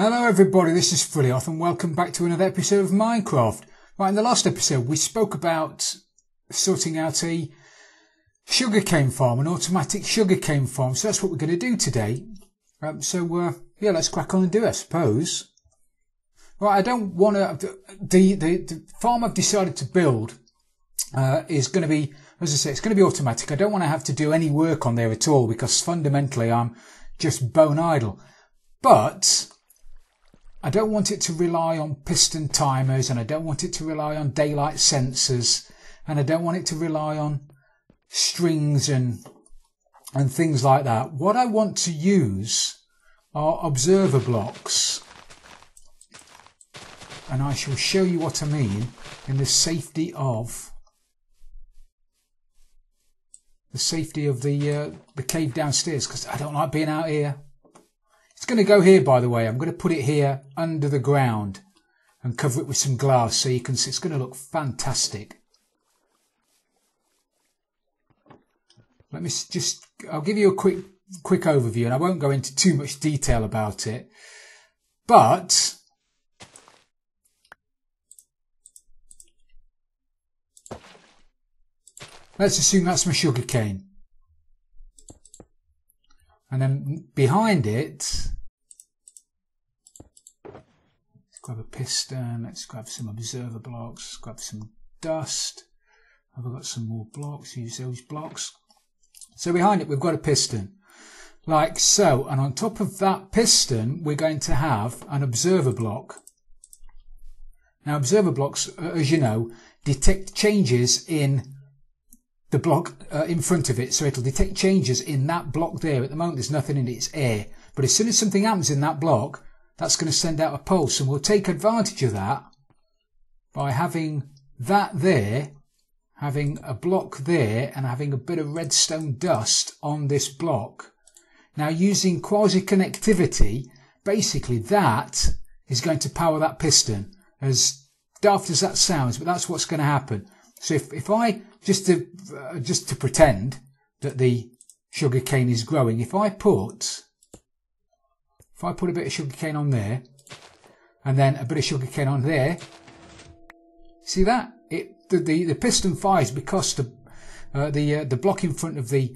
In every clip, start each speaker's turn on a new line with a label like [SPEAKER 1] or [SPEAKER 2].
[SPEAKER 1] Hello everybody, this is Finalizing and welcome back to another episode of Minecraft. Right, in the last episode we spoke about sorting out a sugarcane farm, an automatic sugarcane farm, so that's what we're going to do today. Yeah, let's crack on and do it, I suppose. Right, I don't want to... The farm I've decided to build is going to be, as I say, it's going to be automatic. I don't want to have to do any work on there at all because fundamentally I'm just bone idle. But I don't want it to rely on piston timers, and I don't want it to rely on daylight sensors, and I don't want it to rely on strings and things like that. What I want to use are observer blocks, and I shall show you what I mean in the safety of the cave downstairs, because I don't like being out here. It's going to go here, by the way. I'm going to put it here under the ground and cover it with some glass so you can see. It's going to look fantastic. Let me just, I'll give you a quick overview, and I won't go into too much detail about it. But let's assume that's my sugar cane. And then behind it, let's grab a piston, let's grab some observer blocks, let's grab some dust. I've got some more blocks, use those blocks. So behind it we've got a piston, like so. And on top of that piston we're going to have an observer block. Now observer blocks, as you know, detect changes in the block in front of it, so it'll detect changes in that block there. At the moment there's nothing in it, it's air, but as soon as something happens in that block, that's going to send out a pulse, and we'll take advantage of that by having that there, having a block there, and having a bit of redstone dust on this block. Now using quasi-connectivity, basically that is going to power that piston, as daft as that sounds, but that's what's going to happen. So if I, just to pretend that the sugar cane is growing, if I put a bit of sugar cane on there, and then a bit of sugar cane on there, see that? The piston fires because the block in front of the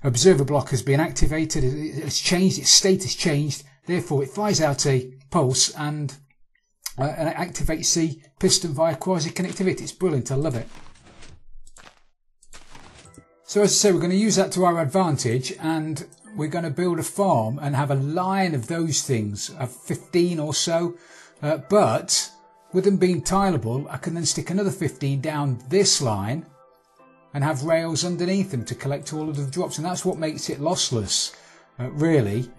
[SPEAKER 1] observer block has been activated, it's changed, its state has changed, therefore it fires out a pulse and it activates the piston via quasi-connectivity. It's brilliant, I love it. So as I say, we're going to use that to our advantage, and we're going to build a farm and have a line of those things, of 15 or so, but with them being tileable, I can then stick another 15 down this line and have rails underneath them to collect all of the drops, and that's what makes it lossless, really.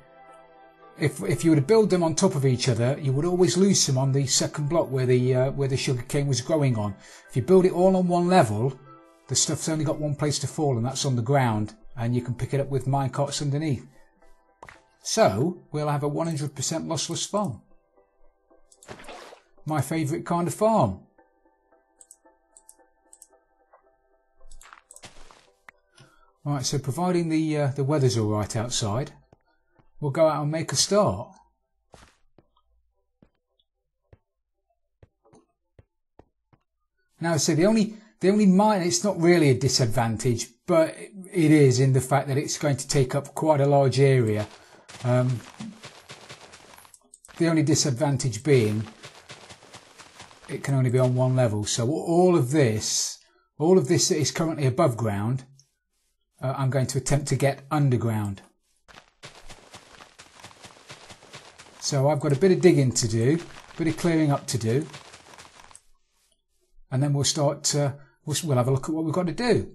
[SPEAKER 1] If you were to build them on top of each other, you would always lose them on the second block where the sugar cane was growing on. If you build it all on one level, the stuff's only got one place to fall, and that's on the ground, and you can pick it up with minecarts underneath. So we'll have a 100% lossless farm. My favourite kind of farm. Right, so providing the weather's all right outside, we'll go out and make a start. Now, so the only minor, it's not really a disadvantage, but it is in the fact that it's going to take up quite a large area. The only disadvantage being it can only be on one level. So all of this that is currently above ground, I'm going to attempt to get underground. So I've got a bit of digging to do, a bit of clearing up to do, and then we'll start. We'll have a look at what we've got to do.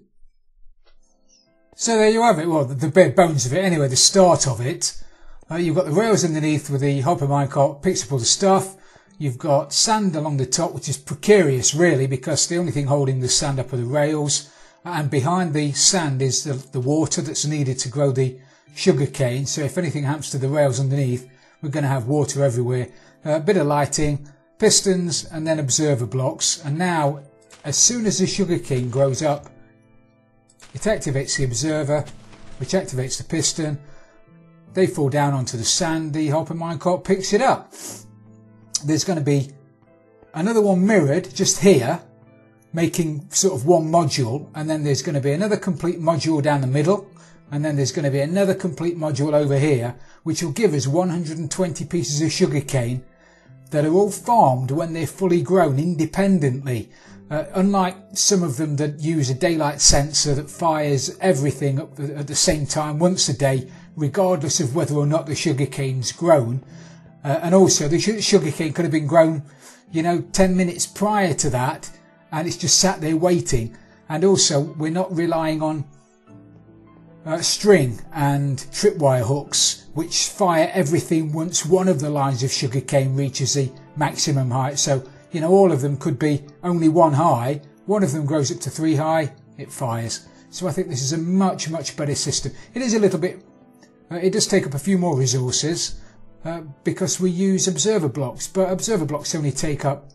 [SPEAKER 1] So there you have it. Well, the bare bones of it. Anyway, the start of it. You've got the rails underneath with the hopper minecart picks up all the stuff. You've got sand along the top, which is precarious really, because the only thing holding the sand up are the rails. And behind the sand is the water that's needed to grow the sugar cane. So if anything happens to the rails underneath, we're going to have water everywhere. A bit of lighting, pistons, and then observer blocks. And now, as soon as the sugar cane grows up, it activates the observer, which activates the piston, they fall down onto the sand, the hopper minecart picks it up. There's going to be another one mirrored just here, making sort of one module, and then there's going to be another complete module down the middle, and then there's going to be another complete module over here, which will give us 120 pieces of sugarcane that are all farmed when they're fully grown independently. Unlike some of them that use a daylight sensor that fires everything at the same time once a day, regardless of whether or not the sugarcane's grown. And also the sugarcane could have been grown, 10 minutes prior to that, and it's just sat there waiting. And also we're not relying on string and tripwire hooks which fire everything once one of the lines of sugarcane reaches the maximum height. So all of them could be only one high, one of them grows up to 3 high, it fires. So I think this is a much better system. It is a little bit, it does take up a few more resources because we use observer blocks, but observer blocks only take up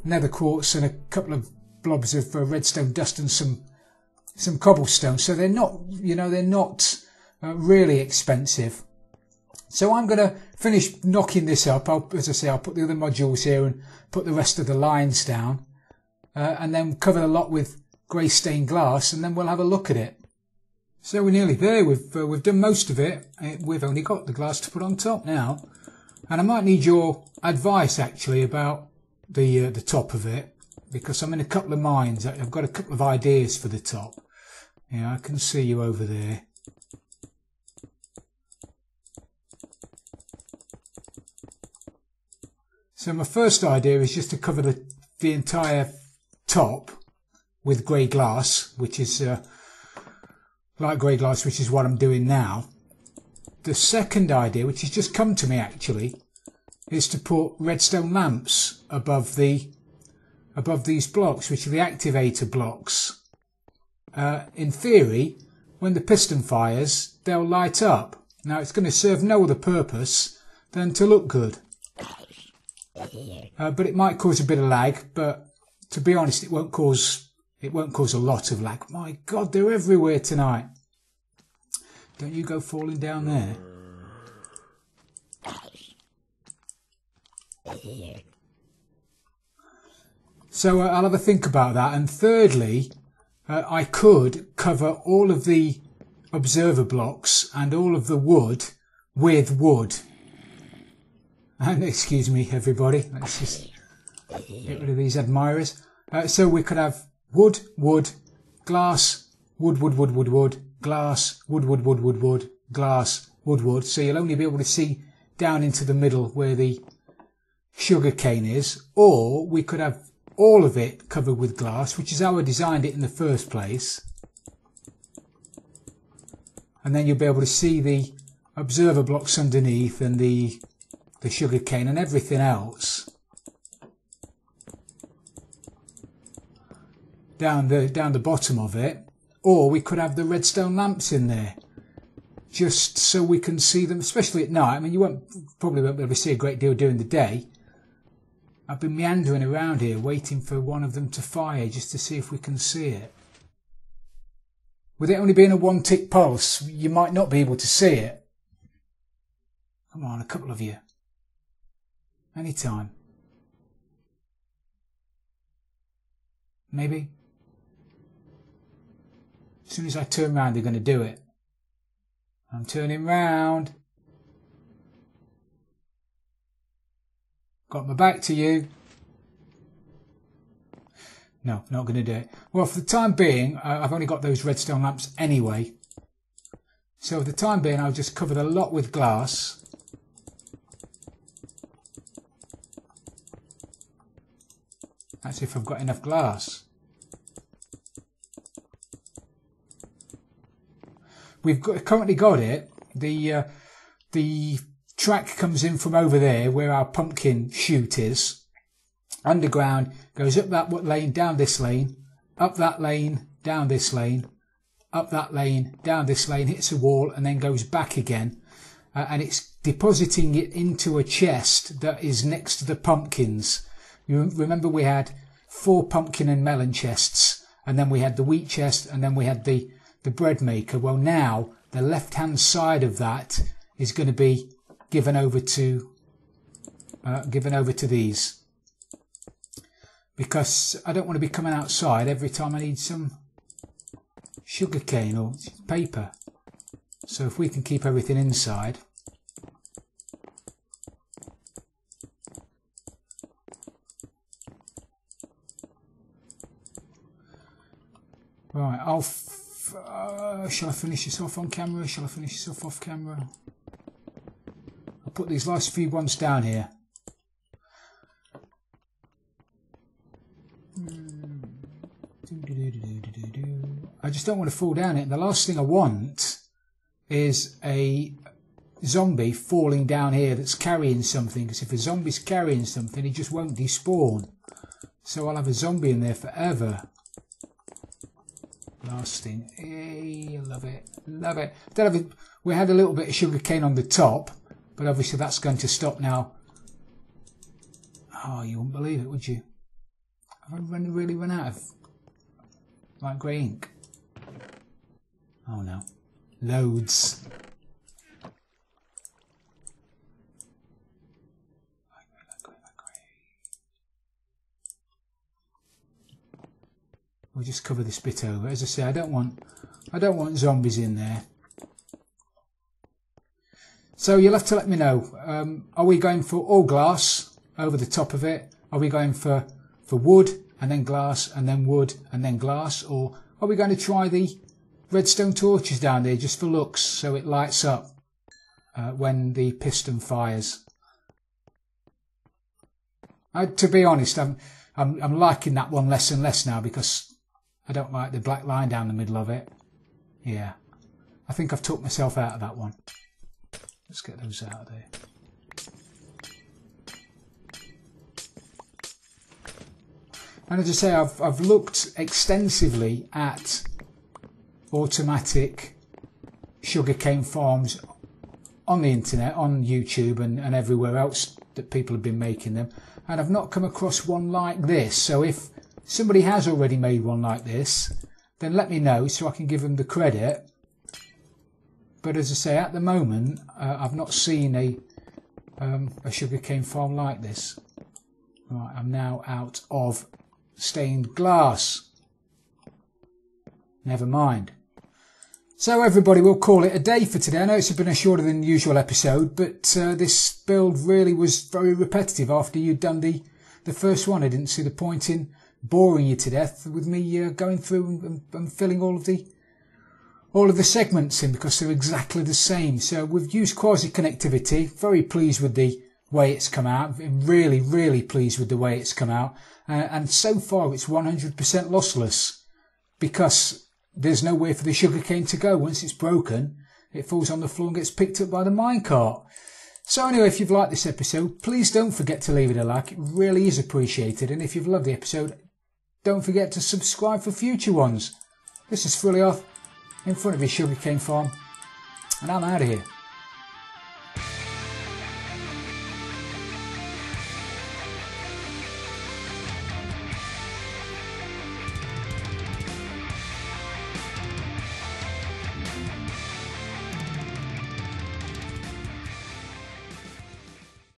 [SPEAKER 1] nether quartz and a couple of blobs of redstone dust and some cobblestone, so they're not really expensive. So I'm going to finish knocking this up. As I say, I'll put the other modules here and put the rest of the lines down, and then cover the lot with grey stained glass, and then we'll have a look at it. So we're nearly there. We've done most of it. We've only got the glass to put on top now, and I might need your advice actually about the top of it, because I'm in a couple of minds. I've got a couple of ideas for the top. Yeah, I can see you over there. So my first idea is just to cover the entire top with grey glass, which is light grey glass, which is what I'm doing now. The second idea, which has just come to me actually, is to put redstone lamps above these blocks, which are the activator blocks. In theory, when the piston fires, they'll light up. Now it's going to serve no other purpose than to look good. But it might cause a bit of lag, but to be honest, it won't cause a lot of lag. My God, they're everywhere tonight. Don't you go falling down there. So I'll have a think about that. And thirdly, I could cover all of the observer blocks and all of the wood with wood. And excuse me, everybody, let's just get rid of these admirers. So we could have wood, glass, wood, glass, wood, glass, wood. So you'll only be able to see down into the middle where the sugar cane is. Or we could have all of it covered with glass, which is how I designed it in the first place. And then you'll be able to see the observer blocks underneath and the sugar cane and everything else down the bottom of it. Or we could have the redstone lamps in there just so we can see them, especially at night. I mean, you probably won't be able to see a great deal during the day. I've been meandering around here waiting for one of them to fire just to see if we can see it. With it only being a 1-tick pulse, you might not be able to see it. Come on, a couple of you. Anytime. Maybe. As soon as I turn round, they're going to do it. I'm turning round. Got my back to you. No, not going to do it. Well, for the time being, I've only got those redstone lamps anyway. So for the time being, I'll just cover the lot with glass. That's if I've got enough glass. We've currently got it. The track comes in from over there where our pumpkin chute is. Underground, goes up that lane, down this lane, up that lane, down this lane, up that lane, down this lane, hits a wall and then goes back again. And it's depositing it into a chest that is next to the pumpkins. You remember we had 4 pumpkin and melon chests, and then we had the wheat chest, and then we had the bread maker. Well, now the left hand side of that is going to be given over to these, because I don't want to be coming outside every time I need some sugarcane or paper. So if we can keep everything inside. Right, shall I finish this off on camera? Shall I finish this off camera? I'll put these last few ones down here. I just don't want to fall down it. And the last thing I want is a zombie falling down here that's carrying something, because if a zombie's carrying something, he just won't despawn. So I'll have a zombie in there forever. Last thing. Hey, I love it. Love it. We had a little bit of sugarcane on the top, but obviously that's going to stop now. Oh, you wouldn't believe it, would you? Have I really run out of light grey ink? Oh no. Loads. We'll just cover this bit over. As I say, I don't want zombies in there. So you'll have to let me know. Are we going for all glass over the top of it? Are we going for wood and then glass and then wood and then glass? Or are we going to try the redstone torches down there just for looks, so it lights up when the piston fires? To be honest, I'm liking that one less and less now, because I don't like the black line down the middle of it. Yeah, I think I've took myself out of that one. Let's get those out of there. And as I say, I've looked extensively at automatic sugarcane farms on the internet, on YouTube and everywhere else that people have been making them, and I've not come across one like this. So if somebody has already made one like this, then let me know so I can give them the credit. But as I say, at the moment, I've not seen a sugarcane farm like this. Right, I'm now out of stained glass. Never mind. So everybody, we'll call it a day for today. I know it's been a shorter than usual episode, but this build really was very repetitive after you'd done the first one. I didn't see the point in boring you to death with me going through and filling all of the segments in, because they're exactly the same. So we've used quasi connectivity. Very pleased with the way it's come out. I'm really pleased with the way it's come out. And so far it's 100% lossless, because there's nowhere for the sugarcane to go. Once it's broken, it falls on the floor and gets picked up by the minecart. So anyway, if you've liked this episode, please don't forget to leave it a like. It really is appreciated. And if you've loved the episode, don't forget to subscribe for future ones. This is Fully Off in front of your sugarcane farm, and I'm out of here.